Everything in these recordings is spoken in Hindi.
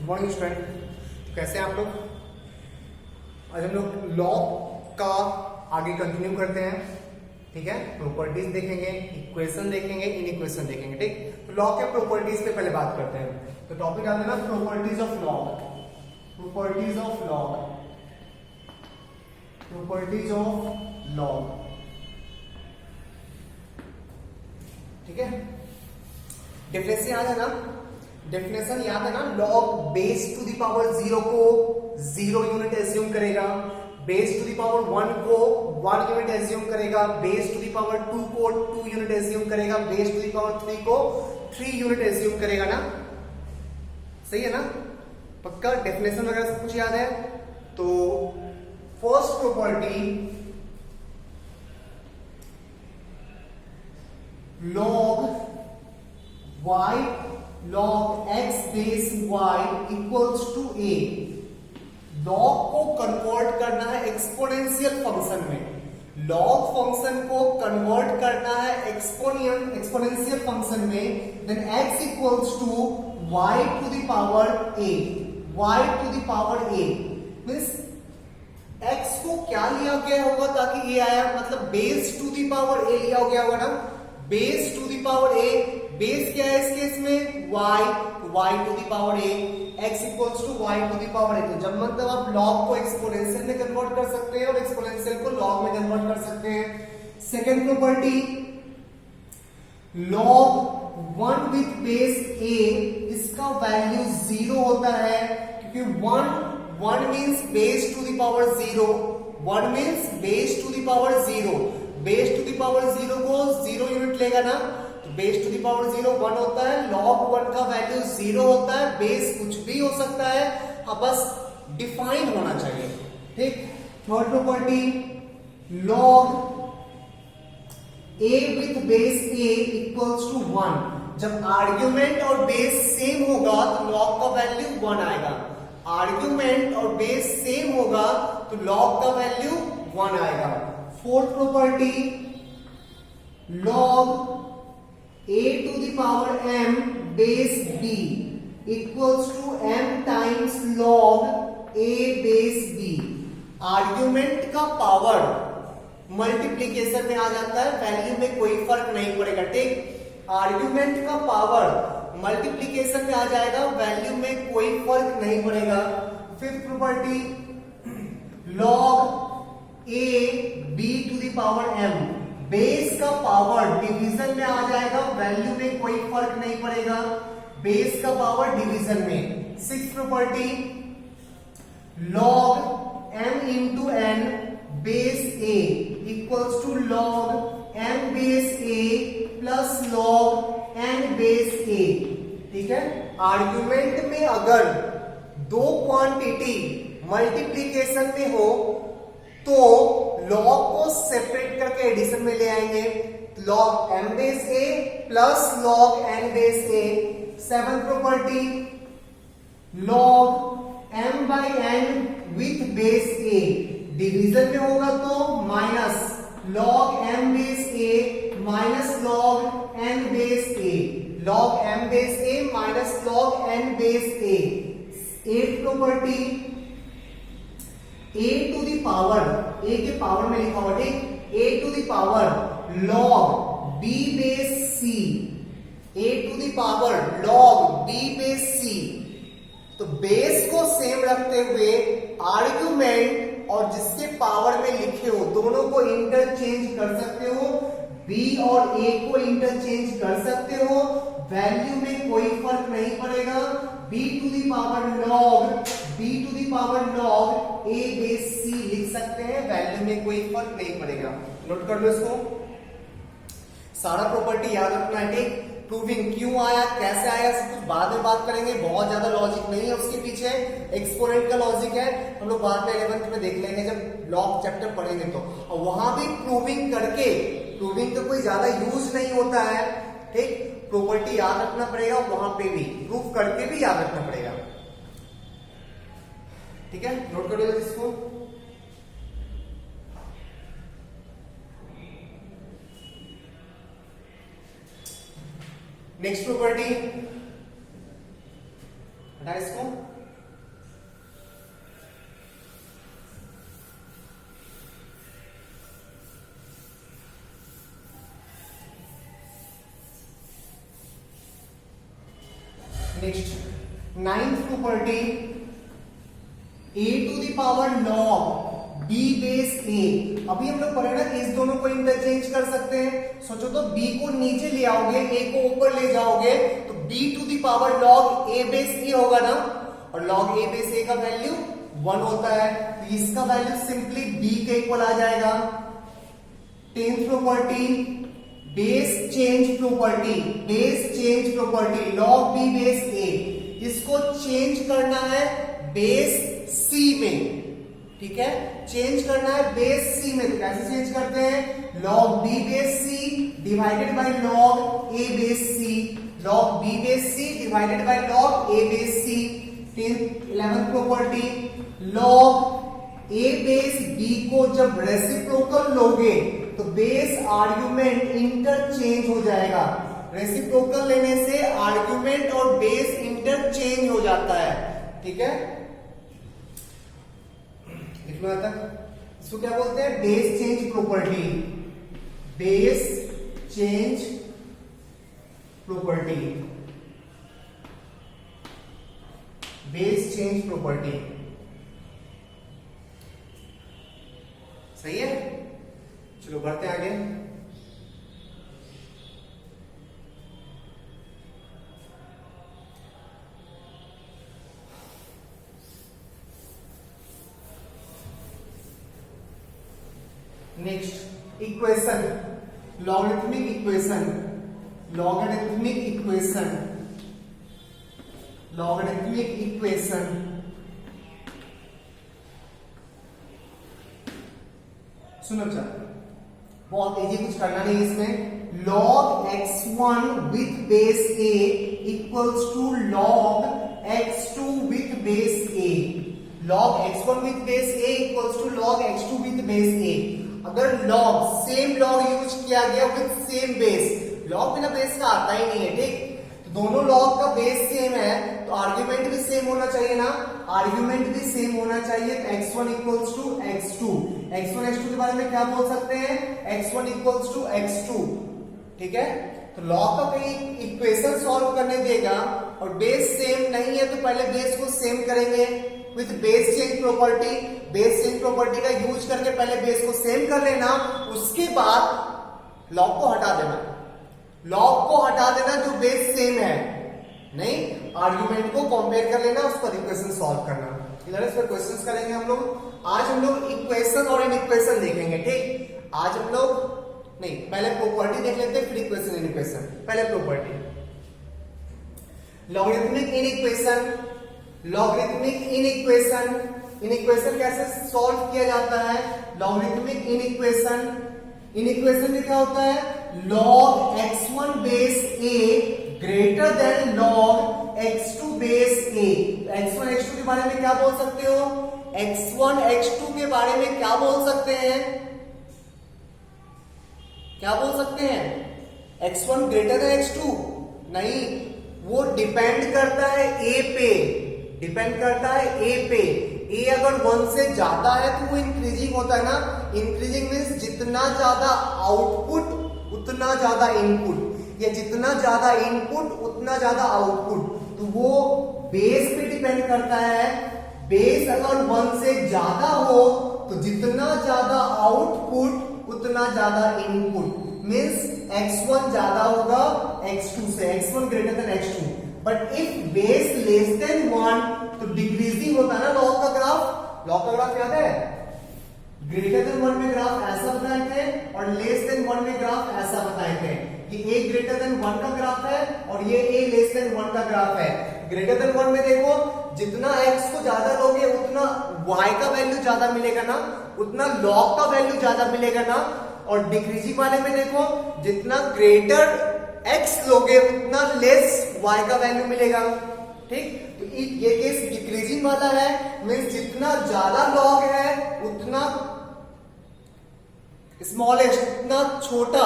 मॉर्निंग स्टूडेंट, कैसे हैं आप लोग। आज हम लोग लॉ का आगे कंटिन्यू करते हैं। ठीक है, प्रॉपर्टीज देखेंगे, इक्वेशन देखेंगे, इनइक्वेशन देखेंगे। ठीक, तो लॉ के प्रॉपर्टीज पे पहले बात करते हैं। तो टॉपिक आता है ना properties of law. Properties of law, properties of law. ठीक है, डेफिनेशन याद है ना, डेफिनेशन याद है ना। Log base to the power 0 को 0 यूनिट एज्यूम करेगा, बेस टू द पावर 1 को 1 यूनिट एज्यूम करेगा, बेस टू द पावर 2 को 2 यूनिट एज्यूम करेगा, बेस टू द पावर 3 को 3 यूनिट एज्यूम करेगा ना। सही है ना, पक्का डेफिनेशन वगैरह सब कुछ याद है। तो first property, log y log x बेस y equals to a। Log को कन्वर्ट करना है एक्सपोनेंशियल फंक्शन में। लॉग फंक्शन को कन्वर्ट करना है एक्सपोनेंशियल फंक्शन में। Then x equals to y to the power a, y to the power a means x को क्या लिया गया होगा ताकि a आया, मतलब base to the power a लिया गया होगा ना। Base to the power a, base क्या है इस केस में y to the power a, x equals to y to the power a। तो जब मतलब आप लॉग को एक्सपोनेंशियल में कन्वर्ट कर सकते हैं और एक्सपोनेंशियल को लॉग में कन्वर्ट कर सकते हैं। Second property, log 1 with base a, इसका वैल्यू 0 होता है क्योंकि 1 means base to the power 0, 1 means base to the power 0। Base to the power 0 को 0 यूनिट लेगा ना, तो बेस टू द पावर 0 1 होता है। log 1 का वैल्यू 0 होता है। बेस कुछ भी हो सकता है, हाँ बस डिफाइन होना चाहिए। ठीक, third property, log a with base a equals to 1। जब आर्ग्यूमेंट और बेस सेम होगा तो log का वैल्यू 1 आएगा। आर्ग्यूमेंट और बेस सेम होगा तो log का वैल्यू 1 आएगा। Fourth property, log a to the power m base b equals to m times log a base b। Argument का पावर मल्टीप्लीकेशन में आ जाता है, वैल्यू में कोई फर्क नहीं पड़ेगा। ठीक, आर्ग्यूमेंट का पावर मल्टीप्लीकेशन में आ जाएगा, वैल्यू में कोई फर्क नहीं पड़ेगा। Fifth property, log a b to the power m, base का पावर डिवीजन में आ जाएगा, वैल्यू में कोई फर्क नहीं पड़ेगा, बेस का पावर डिवीजन में। Sixth property, log m into n base a equals to log m base a plus log n base a। ठीक है, आर्ग्यूमेंट में अगर दो क्वांटिटी मल्टीप्लीकेशन में हो तो log को सेपरेट करके एडिशन में ले आएंगे, log m base a plus log n base a। Seventh property, log m by n with base a, division में होगा तो minus log m base a minus log n base a, log m base a minus log n base a। Eight property, a to the power, a के पावर में लिखा हुआ, ठीक, a to the power log b base c, a to the power log b base c। तो बेस को सेम रखते हुए आर्ग्यूमेंट और जिसके पावर में लिखे हो दोनों को इंटरचेंज कर सकते हो, b और a को इंटरचेंज कर सकते हो, वैल्यू में कोई फर्क नहीं पड़ेगा। b to the power log a base c लिख सकते हैं, वैल्यू में कोई फर्क नहीं पड़ेगा। नोट कर लो इसको, सारा प्रॉपर्टी याद रखना है। ठीक, प्रूविंग क्यों आया, कैसे आया, सब कुछ बाद में बात करेंगे, बहुत ज्यादा लॉजिक नहीं है उसके पीछे, एक्सपोनेंट का लॉजिक है, हम लोग बाद में 11th में देख लेंगे जब लॉग चैप्टर पढ़ेंगे तो। और वहां भी प्रूविंग करके, प्रूविंग का कोई ज्यादा यूज नहीं होता है। ठीक, प्रॉपर्टी याद रखना पड़ेगा, वहां पे भी प्रूफ करके भी याद रखना पड़ेगा। ठीक है, नोट कर लो इसको। नेक्स्ट प्रॉपर्टी, हटा इसको। Next ninth property, a to the power log b base a। अभी हम लोग पढ़े ना इस दोनों को इंटरचेंज कर सकते हैं। सोचो तो b को नीचे ले आओगे, a को ऊपर ले जाओगे तो b to the power log a base a होगा ना, और log a बेस a का वैल्यू 1 होता है, तो इसका वैल्यू सिंपली b के इक्वल आ जाएगा। 10th property, base change property, base change property log b base a, इसको चेंज करना है बेस c में, ठीक है, चेंज करना है बेस c में। तो कैसे चेंज करते हैं, log b base c divided by log a base c, log b base c divided by log a base c। 11th property, log a base b को जब रेसिप्रोकल लोगे तो बेस आर्गुमेंट इंटरचेंज हो जाएगा। रेसिप्रोकल लेने से आर्गुमेंट और बेस इंटरचेंज हो जाता है, ठीक है। इसको क्या बोलते हैं, base change property, base change property, base change property, सही है। चलो बढ़ते हैं आगे। Next equation, logarithmic equation, logarithmic equation, logarithmic equation. सुनो अच्छा, बहुत इजी, कुछ करना नहीं इसमें। log x1 with base a equals to log x2 with base a, log x1 with base a equals to log x2 with base a। अगर log सेम log यूज किया गया विथ सेम बेस, log बिना बेस का आता ही नहीं है, ठीक, तो दोनों log का बेस सेम है तो आर्ग्यूमेंट भी सेम होना चाहिए ना, आर्ग्यूमेंट भी सेम होना चाहिए। तो x1 equals to x2, x1 x2 के बारे में क्या बोल सकते हैं, x1 इक्वल्स टू x2, ठीक है। तो log का कहीं इक्वेशन सॉल्व करने देगा और बेस सेम नहीं है तो पहले बेस को सेम करेंगे with base change property, base change property का यूज करके पहले बेस को सेम कर लेना, उसके बाद log को हटा देना, log को हटा देना जो बेस सेम है, नहीं, आर्गुमेंट को कंपेयर कर लेना, उस पर इक्वेशन सॉल्व करना। इधर इस पर क्वेश्चंस करेंगे हम लोग। आज हम लोग इक्वेशन और इनइक्वेशन देखेंगे, ठीक। आज हम लोग नहीं, पहले प्रॉपर्टी देख लेते हैं फिर इक्वेशन इनइक्वेशन। पहले property, logarithmic inequation, logarithmic inequation, inequation कैसे सॉल्व किया जाता है, लॉगरिथमिक इनइक्वेशन, इनइक्वेशन में क्या होता है, log x1 base a greater than log x2 base a। x1 x2 के बारे में क्या बोल सकते हो, x1 x2 के बारे में क्या बोल सकते हैं, क्या बोल सकते हैं, x1 ग्रेटर देन x2, नहीं, वो डिपेंड करता है a पे, डिपेंड करता है a पे। a अगर 1 से ज्यादा है तो वो इंक्रीजिंग होता है ना, इंक्रीजिंग मीन्स जितना ज्यादा आउटपुट उतना ज्यादा इनपुट, या जितना ज्यादा इनपुट उतना ज्यादा आउटपुट, तो वो बेस पे डिपेंड करता है। बेस अगर 1 से ज्यादा हो तो जितना ज्यादा आउटपुट उतना ज्यादा इनपुट, मीन्स x1 ज्यादा होगा x2 से, x1 greater than x2। But if base less than 1 तो डिक्रीजिंग होता है ना लॉग का ग्राफ, लॉग का ग्राफ याद है, ग्रेटर देन 1 में ग्राफ ऐसा बताए थे और लेस देन 1 में ग्राफ ऐसा बताए थे। ये a ग्रेटर देन 1 का ग्राफ है और ये a लेस देन 1 का ग्राफ है। ग्रेटर देन 1 में देखो जितना x को ज्यादा लोगे उतना y का वैल्यू ज्यादा मिलेगा ना, उतना log का वैल्यू ज्यादा मिलेगा ना। और डिक्रीजिंग वाले में देखो जितना ग्रेटर x लोगे उतना लेस y का वैल्यू मिलेगा, ठीक। तो ये केस डिक्रीजिंग वाला है, मीन्स जितना ज्यादा log है उतना स्मॉलेस्ट, उतना छोटा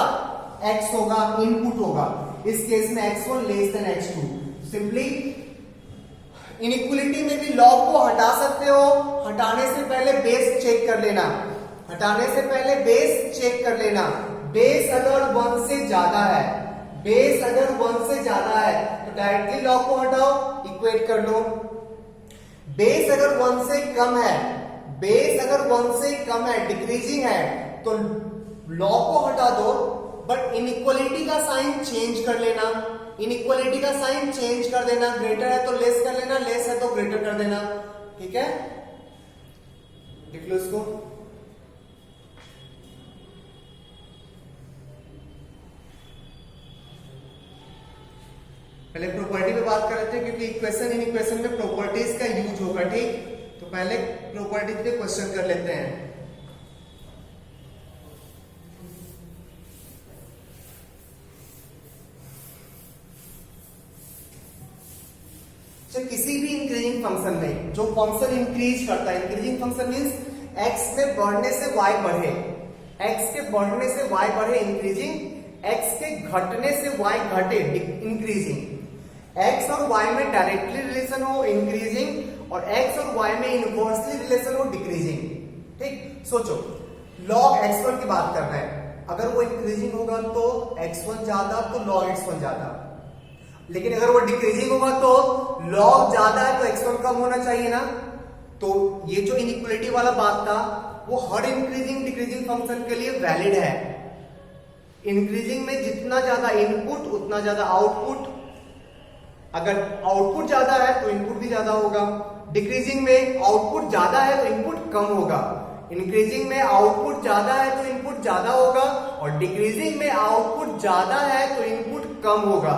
x होगा, इनपुट होगा। इस केस में x1 less than x2। Simply inequality में भी log को हटा सकते हो, हटाने से पहले बेस चेक कर लेना, हटाने से पहले बेस चेक कर लेना। बेस अगर 1 से ज्यादा है, बेस अगर 1 से ज्यादा है तो डायरेक्टली log को हटाओ, इवेलुएट कर लो। बेस अगर 1 से कम है, बेस अगर 1 से कम है, डिक्रीजिंग है, तो लॉग को हटा दो, बट इनइक्वालिटी का साइन चेंज कर लेना। इनइक्वालिटी का साइन चेंज कर देना, ग्रेटर है तो लेस कर लेना, लेस है तो ग्रेटर कर देना। ठीक है, देख लो इसको। पहले प्रॉपर्टी पे बात कर रहे थे, क्योंकि इक्वेशन इन इक्वेशन में प्रॉपर्टीज का यूज होगा। ठीक, तो पहले प्रॉपर्टीज पे क्वेश्चन कर लेते हैं। किसी भी इंक्रीजिंग फंक्शन में जो फंक्शन इंक्रीज करता है, इंक्रीजिंग फंक्शन मींस x में बढ़ने से y बढ़े, x के बढ़ने से y बढ़े इंक्रीजिंग, x के घटने से y घटे इंक्रीजिंग, x और y में डायरेक्टली रिलेशन हो इंक्रीजिंग, और x और y में इनवर्सली रिलेशन हो डिक्रीजिंग। ठीक, सोचो log x1 की बात कर रहे हैं, अगर वो इंक्रीजिंग होगा तो x1 ज्यादा, तो log x1 ज्यादा, लेकिन अगर वो डिक्रीजिंग होगा तो log ज्यादा है तो x1 कम होना चाहिए ना। तो ये जो इनइक्वालिटी वाला बात था वो हर इंक्रीजिंग डिक्रीजिंग फंक्शन के लिए वैलिड है। इंक्रीजिंग में जितना ज्यादा इनपुट उतना ज्यादा आउटपुट, अगर आउटपुट ज्यादा है तो इनपुट भी ज्यादा होगा। डिक्रीजिंग में आउटपुट ज्यादा है तो इनपुट कम होगा। इंक्रीजिंग में आउटपुट ज्यादा है तो इनपुट ज्यादा होगा, और डिक्रीजिंग में आउटपुट ज्यादा है तो इनपुट कम होगा।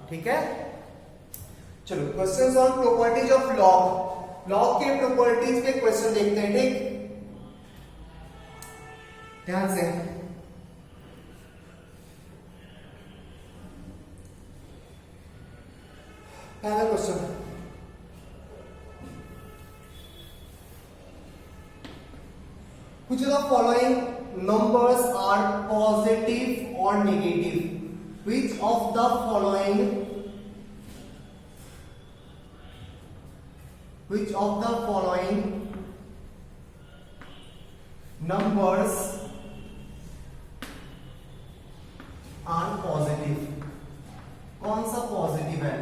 ठीक है, चलो questions on properties of log. Log के प्रॉपर्टीज पे क्वेश्चन देखते हैं। ठीक, ध्यान से। पहला question, which of the following numbers are positive or negative? Which of the following numbers are positive? कौन सा पॉजिटिव है?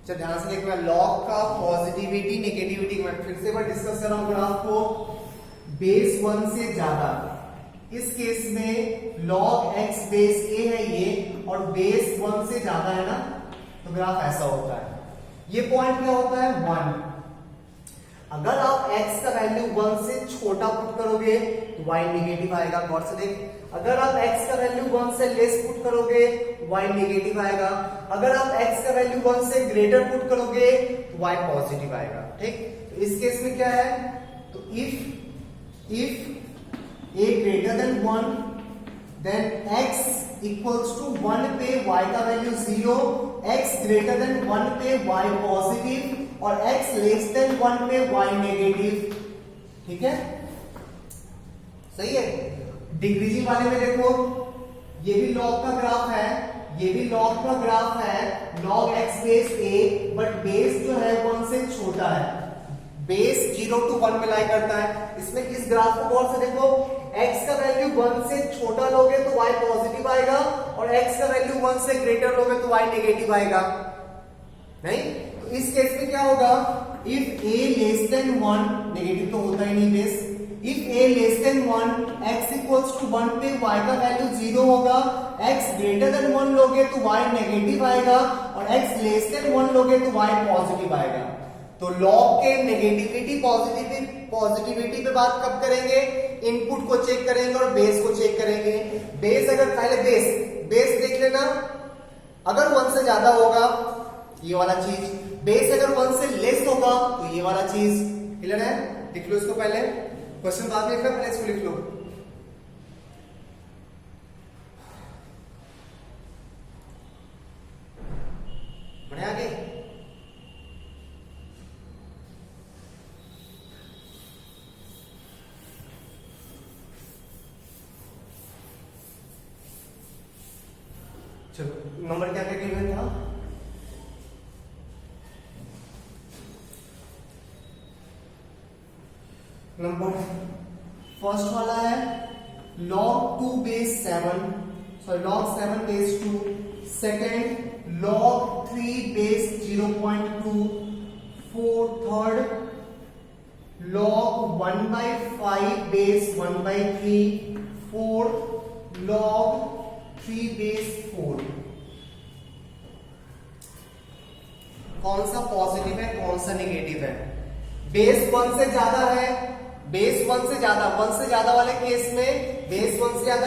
चल ध्यान से देखना, लॉग का पॉजिटिविटी नेगेटिविटी में फिर से मैं डिस्कस कर रहा हूं ग्राफ को। बेस 1 से ज्यादा, इस केस में log x बेस a है ये, और बेस 1 से ज्यादा है ना, तो ग्राफ ऐसा होता है। ये पॉइंट क्या होता है? 1। अगर आप x का वैल्यू 1 से छोटा पुट करोगे तो y नेगेटिव आएगा। गौर से देख, अगर आप x का वैल्यू 1 से लेस पुट करोगे y नेगेटिव आएगा। अगर आप x का वैल्यू 1 से ग्रेटर पुट करोगे तो y पॉजिटिव आएगा। ठीक, तो इस केस में क्या है? तो if a greater than 1, then x equals to 1 पे y का वैल्यू 0, x greater than 1 पे y पॉजिटिव, और x लेस देन 1 पे y नेगेटिव। ठीक है, सही है। डिक्रीजिंग वाले में देखो, ये भी लॉग का ग्राफ है, ये भी लॉग का ग्राफ है, log x base a, but base जो है 1 से छोटा है। बेस 0 to 1 में लाई करता है। इसमें इस ग्राफ को गौर से देखो, x का वैल्यू 1 से छोटा लोगे तो y पॉजिटिव आएगा, और x का वैल्यू 1 से ग्रेटर लोगे तो y नेगेटिव आएगा। नहीं, तो इस केस में क्या होगा? If a less than 1, negative तो होता ही नहीं base, if a less than 1, x equals to 1 पे y का वैल्यू 0 होगा, x ग्रेटर देन 1 लोगे तो y नेगेटिव आएगा, और x लेस देन 1 लोगे तो y पॉजिटिव आएगा। तो लॉग के नेगेटिविटी पॉजिटिविटी पे बात कब करेंगे? इनपुट को चेक करेंगे और बेस को चेक करेंगे। बेस अगर पहले बेस देख लेना, अगर 1 से ज्यादा होगा ये वाला चीज, बेस अगर 1 से लेस होगा तो ये वाला चीज। क्लियर है? लिख लो इसको, पहले क्वेश्चन बाद में लिखना, पहले इसको लिख लो। बढ़े आगे। चलो, नंबर क्या क्या गिवन था? नंबर फर्स्ट वाला है log 2 base 7, sorry log 7 base 2, second log 3 base 0.2, third log 1/5 base 1/3, fourth log 3 base 4। कौन सा पॉजिटिव है कौन सा नेगेटिव है? बेस 1 से ज्यादा है, बेस 1 से ज्यादा, 1 से ज्यादा वाले केस में बेस 1 से ज्यादा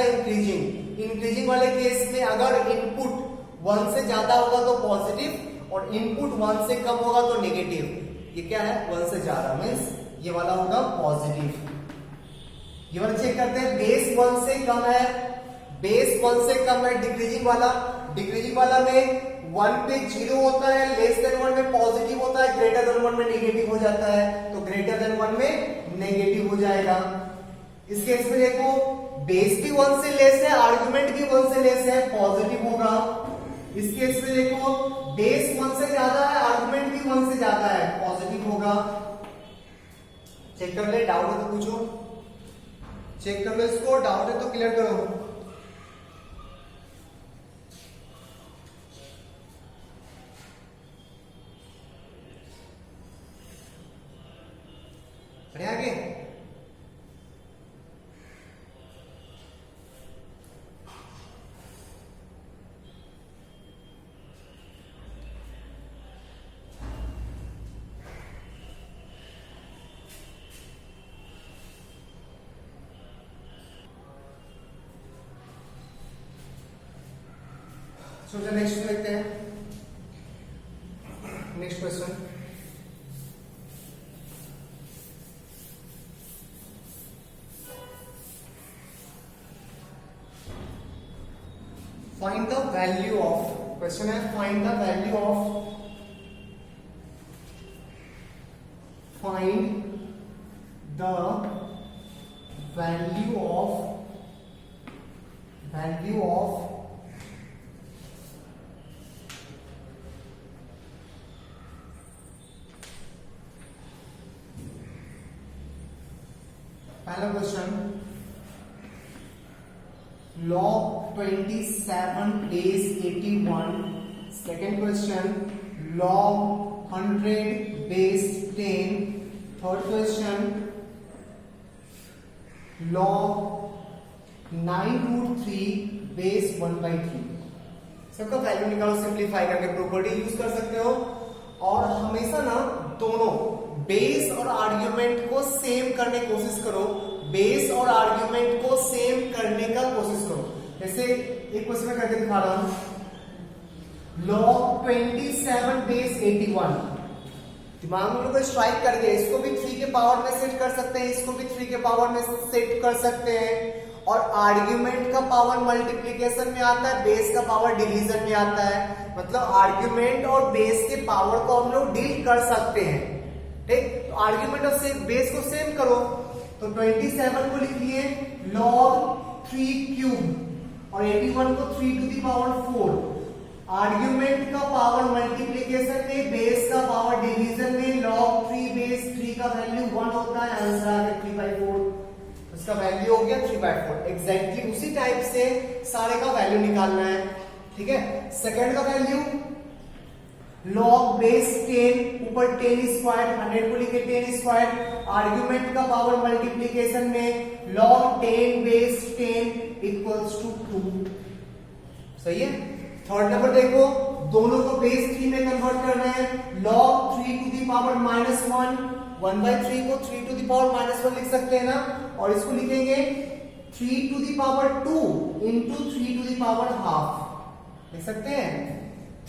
इंक्रीजिंग वाले केस में अगर इनपुट 1 से ज्यादा होगा तो पॉजिटिव और इनपुट 1 से कम होगा तो नेगेटिव। ये क्या है? 1 से ज्यादा मींस ये वाला होगा पॉजिटिव। ये वाला चेक करते हैं, बेस 1 से कम है, बेस 1 से कम है डिक्रीजिंग वाला में 1 पे 0 होता है, लेस देन 1 में पॉजिटिव होता है, ग्रेटर देन 1 में नेगेटिव हो जाता है, तो ग्रेटर देन 1 में नेगेटिव हो जाएगा। इस केस में देखो बेस भी 1 से लेस है, आर्गुमेंट भी 1 से लेस है, पॉजिटिव होगा। इस केस में देखो बेस 1 से ज्यादा है, आर्गुमेंट भी 1 से ज्यादा है, पॉजिटिव होगा। चेक कर ले, डाउट है तो पूछो, चेक कर लो इसको, डाउट है तो क्लियर करो। आगे सोचा नेक्स्ट देखते हैं, next question. Find the value of, question है find the value of, find the value of पहला question log 27 base 81, second question log 100 base 10, third question log 9√3 base 1/3। सबका वैल्यू निकालो सिंप्लीफाई करके, प्रॉपर्टी यूज कर सकते हो और हमेशा ना दोनों बेस और आर्ग्यूमेंट को सेम करने की कोशिश करो, बेस और आर्ग्यूमेंट को सेम करने का कोशिश करो। जैसे एक क्वेश्चन में करके दिखा रहा हूं, log 27 बेस 81, दिमाग में लोग स्ट्राइक कर दिया, इसको भी 3 के पावर में सेट कर सकते हैं, इसको भी 3 के पावर में सेट कर सकते हैं, और आर्ग्यूमेंट का पावर मल्टीप्लीकेशन में आता है, बेस का पावर डिवीजन में आता है, मतलब आर्ग्यूमेंट और बेस के पावर को हम लोग डील कर सकते हैं। ठीक, तो आर्ग्यूमेंट और बेस को सेम करो, तो 27 को लिखिए log 3 क्यूब और 81 को 3 टू द पावर 4। आर्ग्यूमेंट का पावर मल्टीप्लिकेशन में, बेस का पावर डिवीजन में, log 3 बेस 3 का वैल्यू 1 होता है, आंसर आ गया 3/4, उसका वैल्यू हो गया 3/4। एग्जैक्टली उसी टाइप से सारे का वैल्यू निकालना है। ठीक है, सेकंड का वैल्यू log बेस 10 ऊपर 10 स्क्वायर, 100 को लिखे 10 स्क्वायर, आर्ग्यूमेंट का पावर मल्टीप्लिकेशन में log 10 बेस 10 इक्वल्स टू 2। सही है। थर्ड नंबर देखो, दोनों को बेस 3 में कन्वर्ट कर रहे हैं, log 3 टू द पावर -1, 1/3 को 3 टू द पावर -1 लिख सकते हैं ना, और इसको लिखेंगे 3 to the power 2 into 3 to the power half लिख सकते हैं।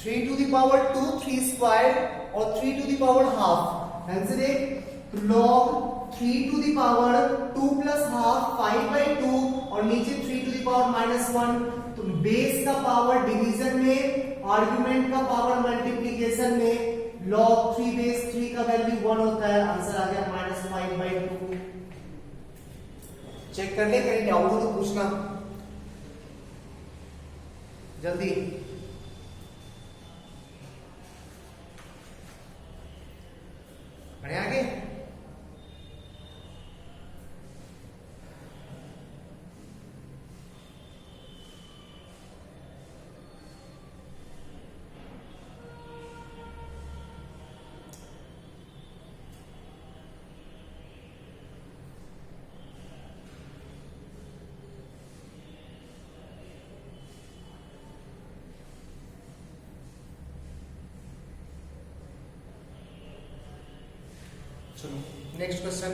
3 टू द पावर 2 3 स्क्वायर और 3 to the power half, answer है log 3 to the power 2 plus half 5/2 और नीचे 3 टू द पावर -1, तो बेस का पावर डिवीजन में, आर्गुमेंट का पावर मल्टीप्लिकेशन में log 3 बेस 3 का वैल्यू 1 होता है, आंसर आ गया -5/2। चेक कर ले, कहीं डाउट हो तो पूछना जल्दी। बढ़े आगे। चलो next question.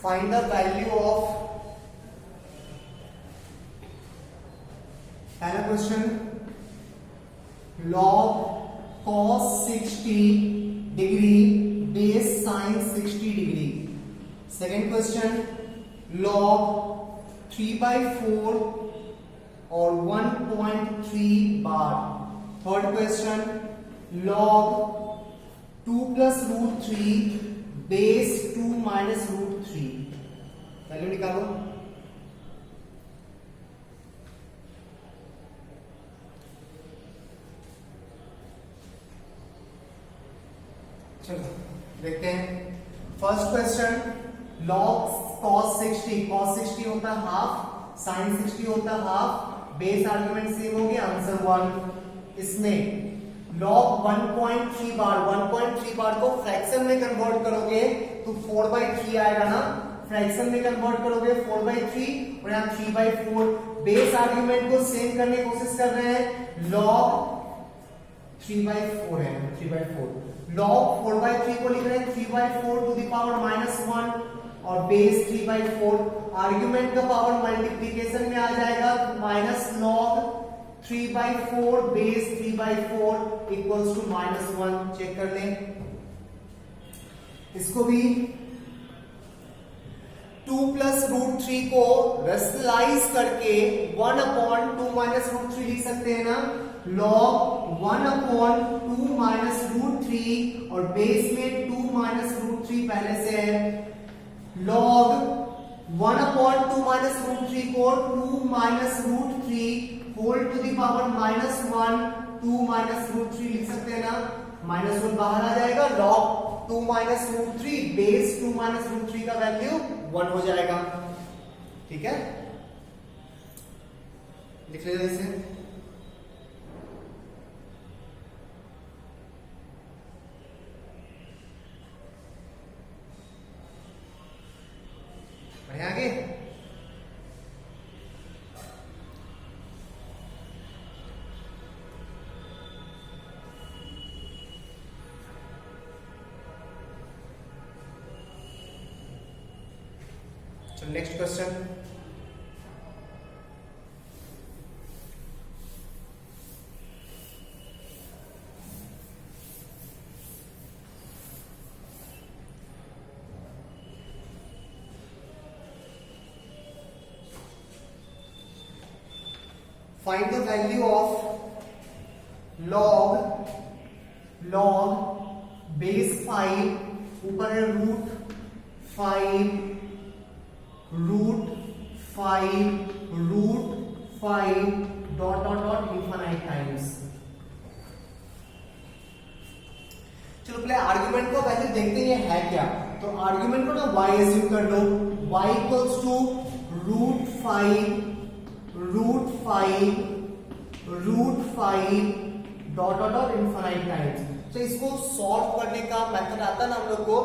Find the value of पहला question log cos 60 degree base sin 60 degree. Second question log 3/4 और 1.3 bar. Third question log 2 plus √3 base 2 minus √3. Value निकालो. चलो देखते हैं. फर्स्ट क्वेश्चन log cos 60 होता है हाफ, sin 60 होता है हाफ, बेस आर्गुमेंट सेम हो गया, आंसर 1. इसमें log 1.3 बार को फ्रैक्शन में कन्वर्ट करोगे तो 4/3 आएगा ना. फ्रैक्शन में कन्वर्ट करोगे 4/3 और यहाँ 3/4. बेस आर्गुमेंट को सेम करने की कोशिश कर रहे हैं. log 3/4 है, 3/4. log 4/3 को लिख रहे हैं 3/4 टू द पावर -1 और बेस 3/4. आर्गुमेंट का पावर मल्टीप्लीकेशन में आ जाएगा minus log 3/4 base 3/4 equals to -1. Check कर लें इसको भी. 2 plus √3 को रेशनलाइज करके 1/2 minus √3 लिख सकते हैं ना. log 1/2 minus √3 और बेस में 2 minus √3 पहले से है. log 1/2 minus √3 को 2 minus √3 whole to the power -1 2 minus √3 लिख सकते हैं ना. -1 बाहर आ जाएगा. log 2 minus √3 बेस 2 minus √3 का वैल्यू 1 हो जाएगा. ठीक है, लिख लेते इसे. बढ़िया. आगे next question. Find the value of log base 5 ऊपर है √5 डॉट इंफिनाइट टाइम्स. चलो पहले आर्गुमेंट को वैल्यू देखते हैं ये है क्या. तो आर्गुमेंट को ना y एज्यूम कर लो. y equals to √5 dot infinite times. तो इसको सॉल्व करने का मेथड आता है ना हम लोग को.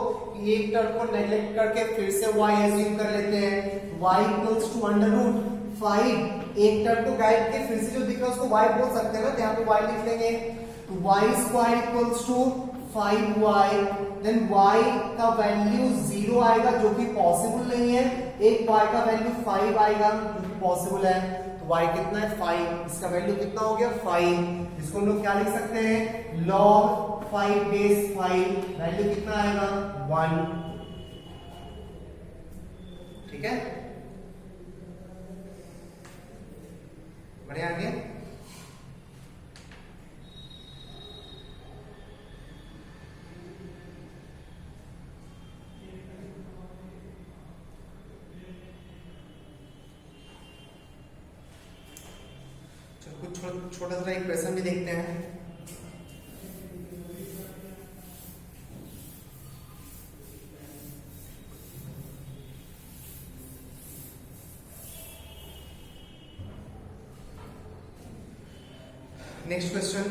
एक टर्म को नेग्लेक्ट करके फिर से y एज्यूम कर लेते हैं. y equals to √5. एक टर्म को गाइड के फिर से जो दिख रहा है उसको y बोल सकते हैं ना, तो यहाँ पे y लिख लेंगे. तो y² equals to 5y. Then y का वैल्यू 0 आएगा जो कि पॉसिबल नहीं है. एक y का वैल्यू 5 आएगा जो कि पॉसिबल है. तो y कितना है 5. इसका वैल्यू कितना हो गया 5. इसको हम लोग क्या लिख सकते हैं log 5 बेस 5. वैल्यू कितना आएगा 1. ठीक है, बढ़िया. आगे कुछ छोटा सा एक प्रश्न भी देखते हैं. Next question.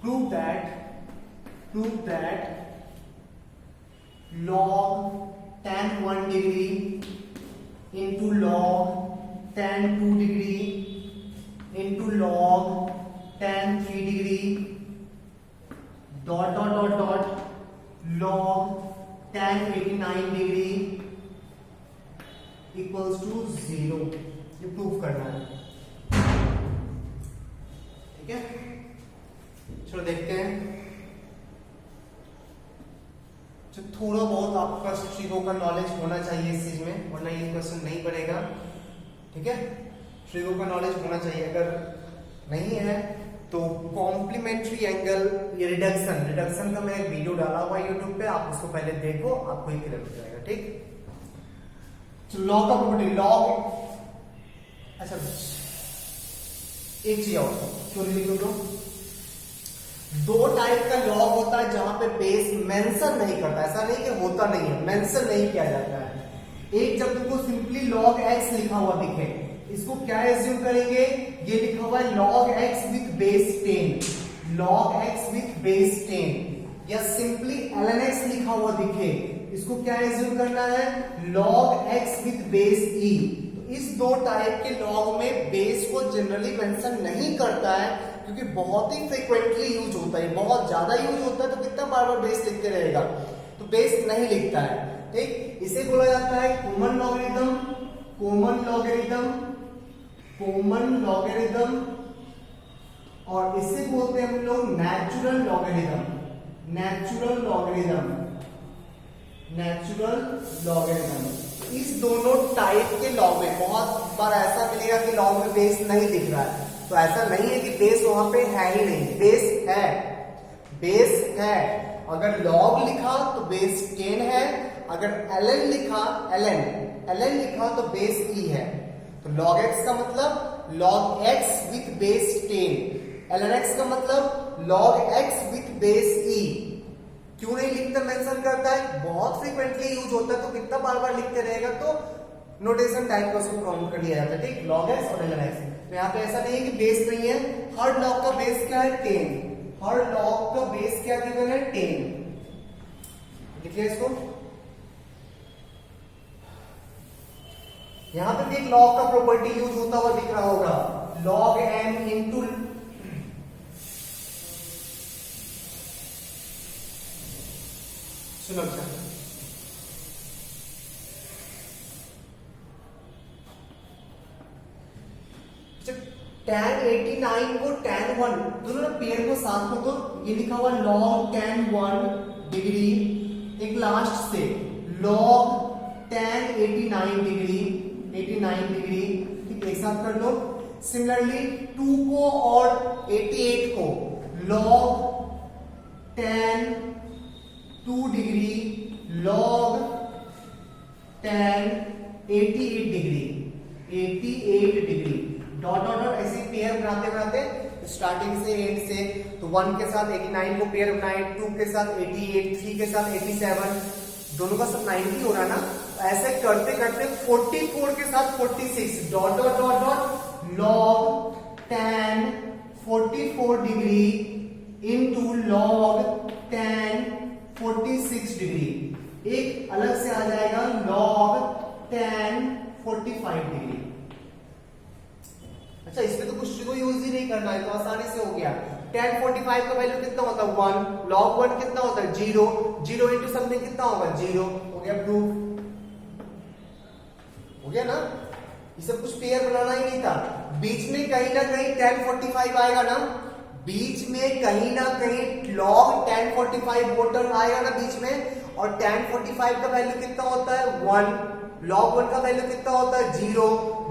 Prove that prove that log tan 1 degree into log tan 2 degree into log tan 3 degree dot dot dot dot log tan 89 degree equals to 0। ये प्रूफ करना है, ठीक है। चलो देखते हैं। जो थोड़ा बहुत आपके पास ट्रिगो का नॉलेज होना चाहिए इस चीज में, वरना ये क्वेश्चन नहीं बनेगा, ठीक है। ट्रिगो का नॉलेज होना चाहिए, अगर नहीं है तो कॉम्प्लीमेंट्री एंगल, ये रिडक्शन का मैं एक वीडियो डाला हुआ है यूट्यूब पे, आप उसको पहले देखो, आपको ही क्लियर हो जाएगा, ठीक। लॉग का प्रॉपर्टी, लॉग, अच्छा एक चीज और क्यों लिख दो, दो टाइप का लॉग होता है जहां पे बेस मेंशन नहीं करता, ऐसा नहीं कि होता नहीं है, मेंशन नहीं किया जाता है। एक जब तुमको सिंपली log x लिखा हुआ दिखे, इसको क्या एज्यूम करेंगे, ये लिखा हुआ है log x with base 10, log x with base 10, या सिंपली ln x लिखा हुआ दिखे, इसको क्या एज्यूम करना है, log x with base e। इस दो टाइप के लॉग में बेस को जनरली मेंशन नहीं करता है, क्योंकि बहुत ही फ्रीक्वेंटली यूज होता है, बहुत ज्यादा यूज होता है, तो कितना बार बार बेस लिखते रहेगा, तो बेस नहीं लिखता है, ठीक। इसे बोला जाता है common logarithm, common logarithm, common logarithm, और इसे बोलते हैं हम लोग natural logarithm, natural logarithm, natural logarithm. इस दोनों टाइप के लॉग में बहुत बार ऐसा मिलेगा कि लॉग में बेस नहीं दिख रहा है, तो ऐसा नहीं है कि बेस वहां पे है ही नहीं, बेस है, बेस है। अगर लॉग लिखा तो बेस 10 है, अगर ln लिखा, ln लिखा तो बेस e है। तो log x का मतलब log x with base 10, ln x का मतलब log x with base e। क्यों नहीं लिखता, मेंशन करता है, बहुत फ्रीक्वेंटली यूज होता है, तो कितना बार बार लिखते रहेगा, तो नोटेशन टाइप का उसको काउंट कर लिया जाता है, ठीक। log x और ln x, तो यहाँ पे ऐसा नहीं है कि बेस नहीं है, हर लॉग का बेस क्या है 10, हर लॉग का बेस क्या गिवन है 10। लिखिए इसको, यहां पे भी एक लॉग का प्रॉपर्टी यूज होता हुआ दिख रहा होगा, log n इंटू, सुनो अच्छा, tan 89 को tan 1 दोनों पेयर को साथ में, तो ये लिखा हुआ log tan 1 डिग्री, एक लास्ट से log tan 89 डिग्री, 89 डिग्री, ठीक, एक साथ कर दो। सिमिलरली 2 को और 88 को log tan 2 degree, log tan 88 degree, 88 degree, dot dot dot ऐसे पेयर बनाते बनाते स्टार्टिंग से एंड से, तो 1 के साथ 89 को पेयर बनाए, 2 के साथ 88, 3 के साथ 87, दोनों का सब 90 हो रहा ना, ऐसे करते करते 44 के साथ 46, dot dot dot dot log tan 44 degree into log tan 46 degree, एक अलग से आ जाएगा log tan 45 डिग्री। अच्छा, इसमें तो कुछ को यूज ही नहीं करना है, तो आसानी से हो गया। tan 45 का वैल्यू कितना होता है 1, log 1 कितना होता है 0, 0 इंटू समथिंग कितना होगा 0, हो गया प्रूफ, हो गया ना। ये सब कुछ पेयर बनाना ही नहीं था, बीच में कहीं ना कहीं tan 45 आएगा ना, बीच में कहीं ना कहीं log tan 45 वोटर आएगा ना बीच में, और tan 45 का वैल्यू कितना होता है 1, log 1 का वैल्यू कितना होता है 0,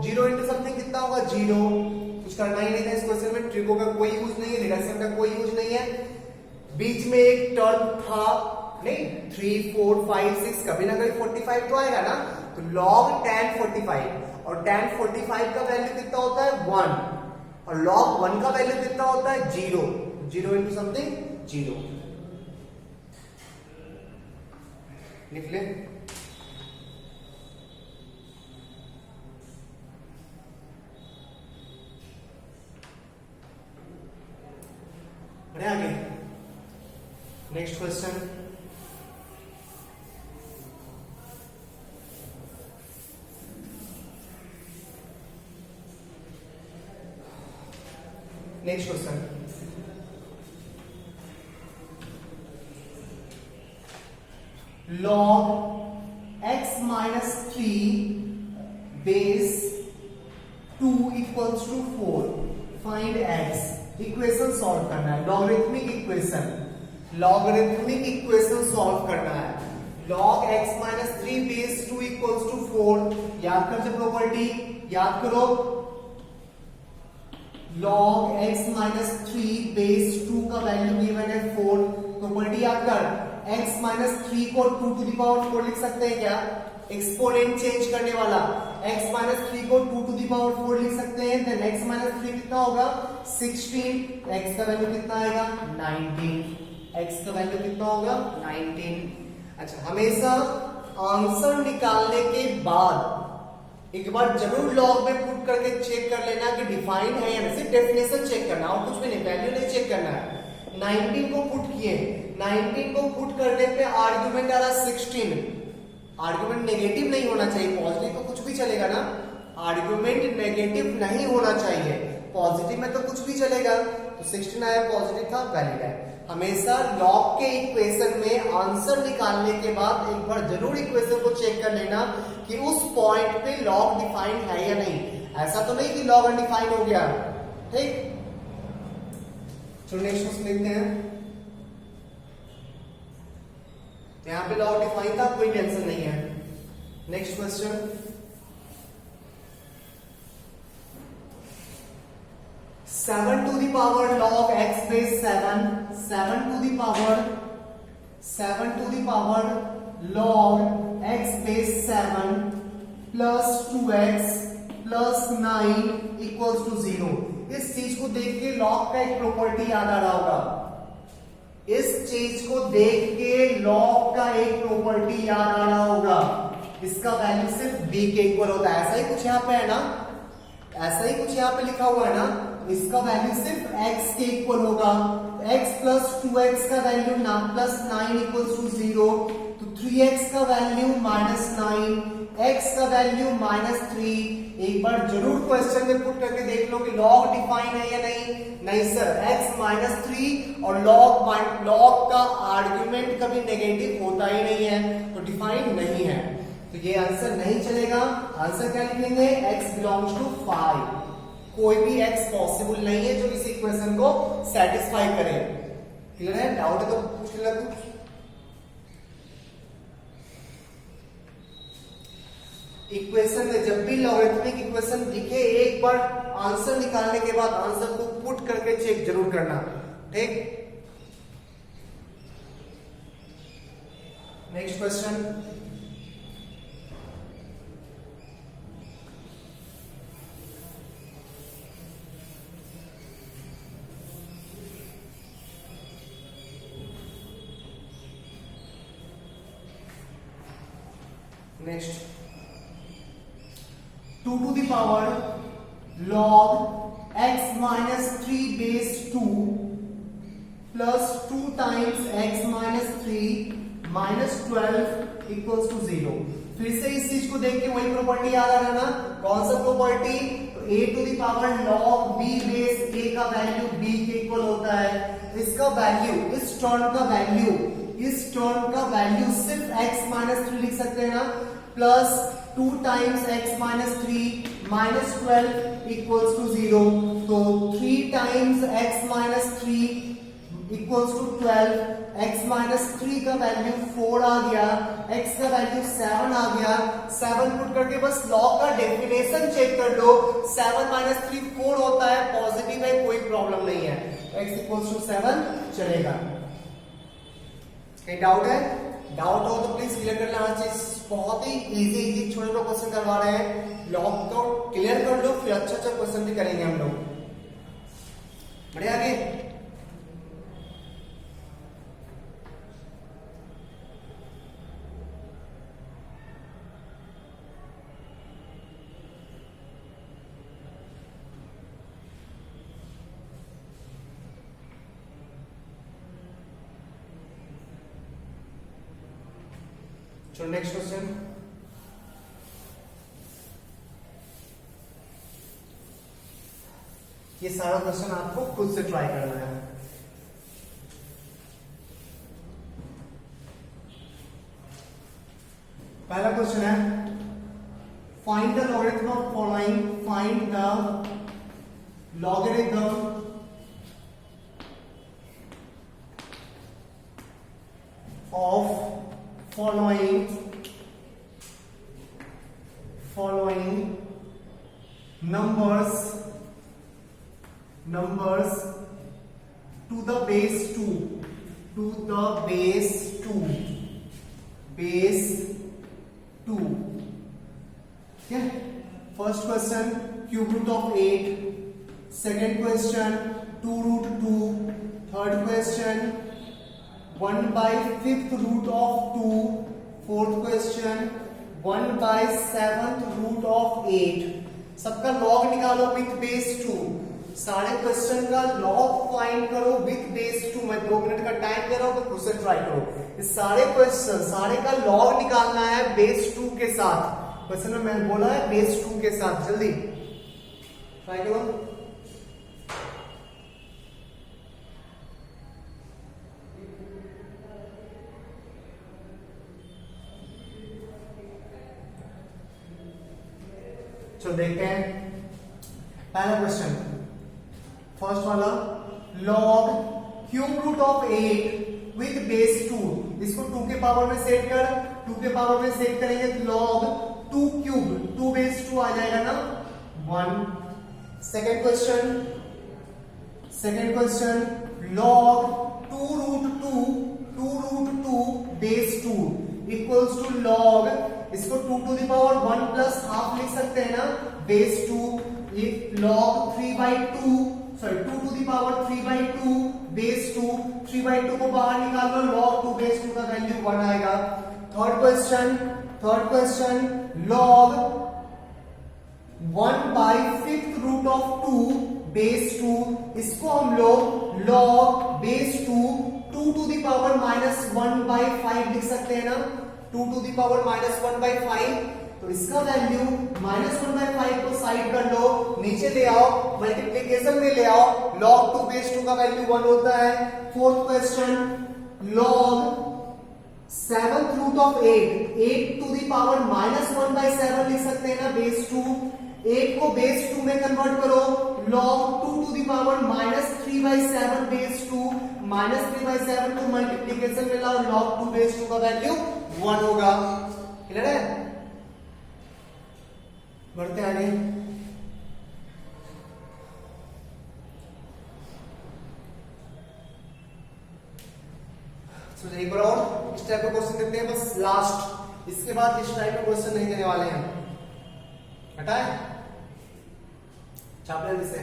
0 इंटू समथिंग कितना होगा 0। कुछ करना ही नहीं था इस क्वेश्चन में, ट्रिगो का कोई यूज नहीं है, रिडक्शन का कोई यूज नहीं है, बीच में एक टर्म था नहीं, 3 4 5 6, कभी ना कभी 45 तो आएगा ना, तो log tan 45, और tan 45 का वैल्यू कितना होता है 1, और log 1 का वैल्यू कितना होता है 0, 0 इंटू समथिंग 0, लिख ले। बढ़े आगे, next question, next question, log x minus 3 base 2 equals to 4, find x, equation solve करना है, logarithmic equation, logarithmic equation solve करना है। log x minus 3 base 2 equals to 4, याद कर जो प्रॉपर्टी, याद करो, log x minus 3 base 2 का वैल्यू गिवन है 4, प्रॉपर्टी याद कर, x minus 3 को 2 to the power 4 लिख सकते हैं क्या, एक्सपोनेंट चेंज करने वाला, x minus 3 को 2 to the power 4 लिख सकते हैं, then x minus 3 कितना होगा 16, x का वैल्यू कितना आएगा 19, x का वैल्यू कितना होगा 19। अच्छा, हमेशा आंसर निकालने के बाद एक बार जरूर लॉग में पुट करके चेक कर लेना कि डिफाइन है या नहीं, सिर्फ डेफिनेशन चेक करना और कुछ भी नहीं, वैल्यू नहीं चेक करना है। 19 को पुट किए, 19 को पुट करने पे आर्गुमेंट आ रहा 16, आर्गुमेंट नेगेटिव नहीं होना चाहिए, पॉजिटिव तो कुछ भी चलेगा ना, आर्गुमेंट नेगेटिव नहीं होना चाहिए, पॉजिटिव में तो कुछ भी चलेगा, तो 16 आया, पॉजिटिव था, वैलिड है। हमेशा लॉग के इक्वेशन में आंसर निकालने के बाद एक बार जरूर इक्वेशन को चेक कर लेना कि उस पॉइंट पे लॉग डिफाइन है या नहीं, ऐसा तो नहीं कि लॉग अनडिफाइन हो गया, ठीक। चलो नेक्स्ट क्वेश्चन देखते हैं, यहां पे लॉग डिफाइन था, कोई टेंशन नहीं है। Next question, seven to the power log x base 7, 7 to the power log x base 7 plus 2x plus 9 equals to 0। इस चीज को देख के लॉग का एक प्रॉपर्टी याद आ रहा होगा, इस चीज को देख के लॉग का एक प्रॉपर्टी याद आ रहा होगा, इसका वैल्यू सिर्फ b के इक्वल होता है, ऐसा ही कुछ यहाँ पे है ना, ऐसा ही कुछ यहाँ पे लिखा हुआ है ना, इसका वैल्यू सिर्फ x के इक्वल होगा, x प्लस 2x का वैल्यू ना प्लस 9 इक्वल्स टू 0, तो 3x का वैल्यू माइनस 9, x का वैल्यू माइनस 3। एक बार जरूर क्वेश्चन में पुट करके देख लो कि लॉग डिफाइन है या नहीं, नहीं सर, x माइनस 3 और लॉग का आर्ग्यूमेंट कभी नेगेटिव होता ही नहीं है, तो डिफाइन नहीं है, तो ये आंसर नहीं चलेगा। आंसर क्या लिखेंगे, x बिलोंग्स टू 5, कोई भी x पॉसिबल नहीं है जो इस इक्वेशन को सेटिस्फाई करे। क्लियर है, डाउट है तो पूछ लेना कुछ। इक्वेशन में जब भी लॉगरिथमिक इक्वेशन दिखे, एक बार आंसर निकालने के बाद आंसर को पुट करके चेक जरूर करना, ठीक। Next question, next 2 to the power log x minus 3 base 2 plus 2 times x minus 3 minus 12 equals to 0। फिर से इस चीज को देख के वही प्रॉपर्टी याद आ रहा ना, कौन सा प्रॉपर्टी, तो a to the power log b base a का वैल्यू b के इक्वल होता है, इसका वैल्यू, इस टर्म का वैल्यू, इस टर्म का वैल्यू सिर्फ x माइनस 3 लिख सकते हैं ना, plus 2 times x minus 3 minus 12 equals to 0, तो 3 times x minus 3 equals to 12, x minus 3 का वैल्यू 4 आ गया, x का वैल्यू 7 आ गया, 7 पुट करके बस लॉग का डेफिनेशन चेक कर लो, 7 माइनस 3 4 होता है, पॉजिटिव है, कोई प्रॉब्लम नहीं है, x इक्वल्स टू 7 चलेगा। कहीं डाउट है, डाउट हो तो प्लीज क्लियर कर लेना चीज, बहुत ही इजी छोटे छोटे क्वेश्चन करवा रहे हैं, लॉग को क्लियर कर लो, फिर अच्छा क्वेश्चन भी करेंगे हम लोग। बढ़े आगे, चलो नेक्स्ट क्वेश्चन, ये सारा क्वेश्चन आपको खुद से ट्राई करना है। पहला क्वेश्चन है find the logarithm of following, find the logarithm of following numbers to the base 2 ठीक है। First question cube root of 8, second question 2 root 2, third question 1/5 root of 2, fourth question 1/7 root of 8। सबका लॉग निकालो विथ बेस 2, सारे क्वेश्चन का लॉग फाइंड करो विथ बेस 2। मैं 2 मिनट का टाइम दे रहा हूं तो खुद से ट्राई करो। इस सारे क्वेश्चन सारे का लॉग निकालना है बेस 2 के साथ। क्वेश्चन में मैंने बोला है बेस 2 के साथ, जल्दी ट्राई करो। चलो देखते हैं पहला क्वेश्चन, फर्स्ट वाला log cube root of 8 with base 2। इसको 2 के पावर में सेट कर, 2 के पावर में सेट करेंगे तो लॉग 2 क्यूब, 2 बेस 2 आ जाएगा ना 1। Second question log 2 root 2 base 2 equals to log, इसको 2 to the power 1 plus half लिख सकते हैं ना बेस 2, ये log 3/2 sorry 2 to the power 3/2 base 2, 3/2 को बाहर निकाल लो, लॉग 2 बेस 2 का वैल्यू 1 आएगा। Third question log 1/5 root of 2 base 2, इसको हम लोग log base 2 2 to the power -1/5 लिख सकते हैं ना, 2 टू द पावर -1/5। तो इसका वैल्यू -1/5 को साइड कर लो, नीचे ले आओ, मल्टीप्लीकेशन में ले आओ, log 2 बेस 2 का वैल्यू 1 होता है। Fourth question log 7th root of 8 to the power -1/7 लिख सकते हैं ना बेस 2, 8 को बेस 2 में कन्वर्ट करो, log 2 to the power -3/7 base 2, -3/7 को मल्टीप्लीकेशन में लाओ, log 2 बेस 2 का वैल्यू 1 होगा। क्लियर है? बढ़ते आगे। तो एक बार और इस टाइप का क्वेश्चन देते हैं बस लास्ट, इसके बाद इस टाइप का क्वेश्चन नहीं देने वाले हैं। हटाए चाप ले इसे।